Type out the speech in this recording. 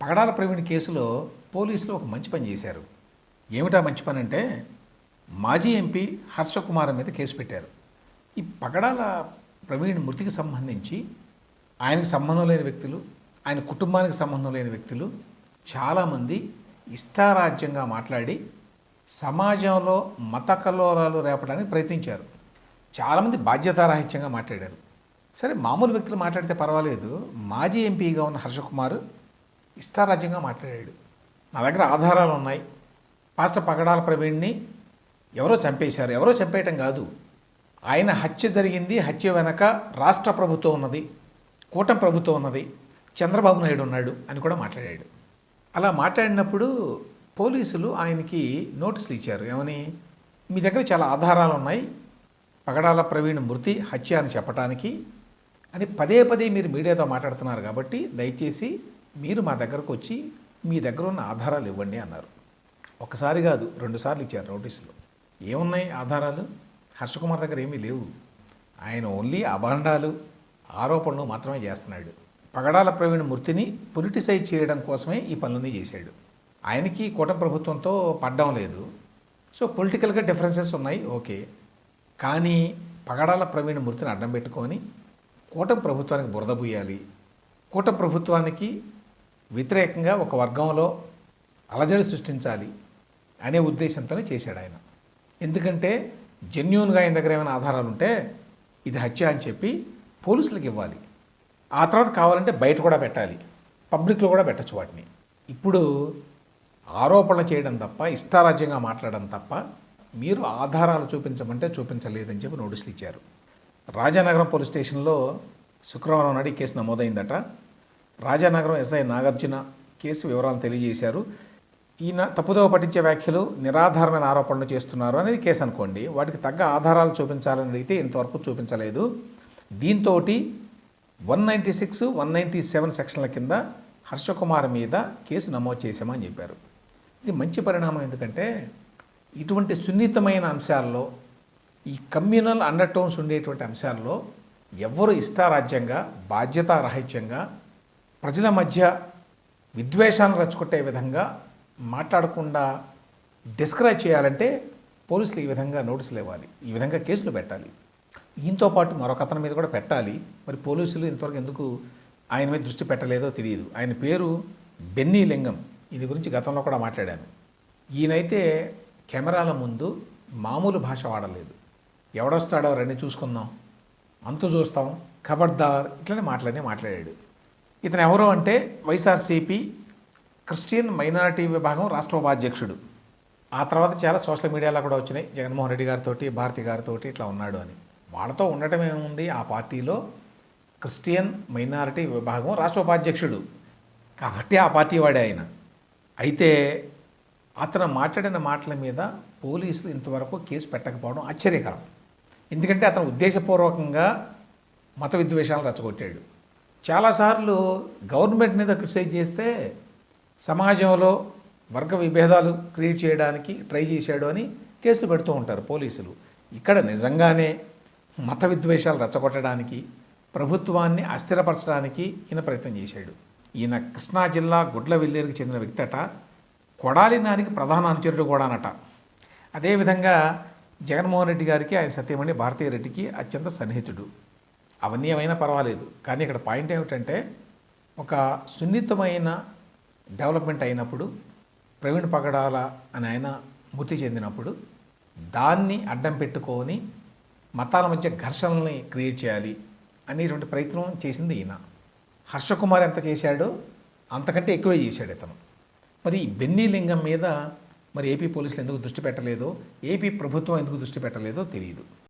పగడాల ప్రవీణ్ కేసులో పోలీసులు ఒక మంచి పని చేశారు. ఏమిటా మంచి పని అంటే మాజీ ఎంపీ హర్షకుమార్ మీద కేసు పెట్టారు. ఈ పగడాల ప్రవీణ్ మృతికి సంబంధించి ఆయనకు సంబంధం లేని వ్యక్తులు, ఆయన కుటుంబానికి సంబంధం లేని వ్యక్తులు చాలామంది ఇష్టారాజ్యంగా మాట్లాడి సమాజంలో మత కల్లోలాలు రేపడానికి ప్రయత్నించారు. చాలామంది బాధ్యతారాహిత్యంగా మాట్లాడారు. సరే, మామూలు వ్యక్తులు మాట్లాడితే పర్వాలేదు. మాజీ ఎంపీగా ఉన్న హర్షకుమార్ ఇష్టారాజ్యంగా మాట్లాడాడు. నా దగ్గర ఆధారాలు ఉన్నాయి. పాస్టర్ పగడాల ప్రవీణ్ని ఎవరో చంపేశారు. ఎవరో చంపేయటం కాదు, ఆయన హత్య జరిగింది. హత్య వెనక రాష్ట్ర ప్రభుత్వం ఉన్నది, కూటమి ప్రభుత్వం ఉన్నది, చంద్రబాబు నాయుడు ఉన్నాడు అని కూడా మాట్లాడాడు. అలా మాట్లాడినప్పుడు పోలీసులు ఆయనకి నోటీసులు ఇచ్చారు. ఏమని, మీ దగ్గర చాలా ఆధారాలు ఉన్నాయి పగడాల ప్రవీణ్ మృతి హత్య అని చెప్పడానికి అని పదే పదే మీరు మీడియాతో మాట్లాడుతున్నారు, కాబట్టి దయచేసి మీరు మా దగ్గరకు వచ్చి మీ దగ్గర ఉన్న ఆధారాలు ఇవ్వండి అన్నారు. ఒకసారి కాదు, 2 సార్లు ఇచ్చారు నోటీసులు. ఏమున్నాయి ఆధారాలు? హర్షకుమార్ దగ్గర ఏమీ లేవు. ఆయన ఓన్లీ అభాండాలు, ఆరోపణలు మాత్రమే చేస్తున్నాడు. పగడాల ప్రవీణ్ మృతిని పొలిటిసైజ్ చేయడం కోసమే ఈ పనులన్నీ చేశాడు. ఆయనకి కూటమి ప్రభుత్వంతో పడ్డం లేదు. సో పొలిటికల్గా డిఫరెన్సెస్ ఉన్నాయి, ఓకే. కానీ పగడాల ప్రవీణ్ మృతిని అడ్డం పెట్టుకొని కూటమి ప్రభుత్వానికి బురద బూయాలి, కూటమి ప్రభుత్వానికి వ్యతిరేకంగా ఒక వర్గంలో అలజడి సృష్టించాలి అనే ఉద్దేశంతోనే చేశాడు ఆయన. ఎందుకంటే జెన్యూన్గా ఆయన దగ్గర ఏమైనా ఆధారాలు ఉంటే ఇది హత్య అని చెప్పి పోలీసులకు ఇవ్వాలి. ఆ తర్వాత కావాలంటే బయట కూడా పెట్టాలి, పబ్లిక్లో కూడా పెట్టచ్చు వాటిని. ఇప్పుడు ఆరోపణలు చేయడం తప్ప, ఇష్టారాజ్యంగా మాట్లాడడం తప్ప మీరు ఆధారాలు చూపించమంటే చూపించలేదని చెప్పి నోటీసులు ఇచ్చారు. రాజానగరం పోలీస్ స్టేషన్లో శుక్రవారం నాడు ఈ కేసు నమోదైందట. రాజానగరం ఎస్ఐ నాగార్జున కేసు వివరాలను తెలియజేశారు. ఈయన తప్పుదోవ పట్టించే వ్యాఖ్యలు, నిరాధారమైన ఆరోపణలు చేస్తున్నారు అనేది కేసు అనుకోండి. వాటికి తగ్గ ఆధారాలు చూపించాలని అడిగితే ఇంతవరకు చూపించలేదు. దీంతో 196, 197 సెక్షన్ల కింద హర్షకుమార్ మీద కేసు నమోదు చేశామని చెప్పారు. ఇది మంచి పరిణామం. ఎందుకంటే ఇటువంటి సున్నితమైన అంశాల్లో, ఈ కమ్యూనల్ అండర్ టోన్స్ ఉండేటువంటి అంశాల్లో ఎవరు ఇష్టారాజ్యంగా, బాధ్యతారాహిత్యంగా, ప్రజల మధ్య విద్వేషాలను రెచ్చగొట్టే విధంగా మాట్లాడకుండా డిస్కరేజ్ చేయాలంటే పోలీసులు ఈ విధంగా నోటీసులు ఇవ్వాలి, ఈ విధంగా కేసులు పెట్టాలి. ఈయనతో పాటు మరొక అతని మీద కూడా పెట్టాలి. మరి పోలీసులు ఇంతవరకు ఎందుకు ఆయన మీద దృష్టి పెట్టలేదో తెలియదు. ఆయన పేరు బెన్నీ లింగం. ఇది గురించి గతంలో కూడా మాట్లాడాను. ఈయనైతే కెమెరాల ముందు మామూలు భాష వాడలేదు. ఎవడొస్తాడో రండి చూసుకుందాం, అంతు చూస్తాం, ఖబర్దార్ ఇట్లనే మాట్లాడాడు. ఇతను ఎవరు అంటే వైఎస్ఆర్సీపీ క్రిస్టియన్ మైనారిటీ విభాగం రాష్ట్ర ఉపాధ్యక్షుడు. ఆ తర్వాత చాలా సోషల్ మీడియాలో కూడా వచ్చినాయి, జగన్మోహన్ రెడ్డి గారితో, భారతి గారితో ఇట్లా ఉన్నాడు అని. వాళ్ళతో ఉండటం ఏముంది, ఆ పార్టీలో క్రిస్టియన్ మైనారిటీ విభాగం రాష్ట్ర ఉపాధ్యక్షుడు కాబట్టి ఆ పార్టీ వాడే ఆయన. అయితే అతను మాట్లాడిన మాటల మీద పోలీసులు ఇంతవరకు కేసు పెట్టకపోవడం ఆశ్చర్యకరం. ఎందుకంటే అతను ఉద్దేశపూర్వకంగా మత విద్వేషాలను రెచ్చగొట్టాడు. చాలాసార్లు గవర్నమెంట్ మీద క్రిటిసైజ్ చేస్తే సమాజంలో వర్గ విభేదాలు క్రియేట్ చేయడానికి ట్రై చేశాడు అని కేసులు పెడుతూ ఉంటారు పోలీసులు. ఇక్కడ నిజంగానే మత విద్వేషాలు రెచ్చగొట్టడానికి, ప్రభుత్వాన్ని అస్థిరపరచడానికి ఈయన ప్రయత్నం చేశాడు. ఈయన కృష్ణా జిల్లా గుడ్లవెల్లేరుకి చెందిన వ్యక్తి అట. కొడాలి నానికి ప్రధాన అనుచరుడు కూడానట. అదేవిధంగా జగన్మోహన్ రెడ్డి గారికి, ఆయన సత్యమణి భారతీయ రెడ్డికి అత్యంత సన్నిహితుడు. అవన్నీ ఏమైనా పర్వాలేదు, కానీ ఇక్కడ పాయింట్ ఏమిటంటే ఒక సున్నితమైన డెవలప్మెంట్ అయినప్పుడు, ప్రవీణ్ పగడాల అని ఆయన మృతి చెందినప్పుడు దాన్ని అడ్డం పెట్టుకొని మతాల మధ్య ఘర్షణల్ని క్రియేట్ చేయాలి అనేటువంటి ప్రయత్నం చేసింది ఈయన. హర్షకుమార్ ఎంత చేశాడో అంతకంటే ఎక్కువే చేశాడు ఇతను. మరి బెన్నీ లింగం మీద మరి ఏపీ పోలీసులు ఎందుకు దృష్టి పెట్టలేదో, ఏపీ ప్రభుత్వం ఎందుకు దృష్టి పెట్టలేదో తెలియదు.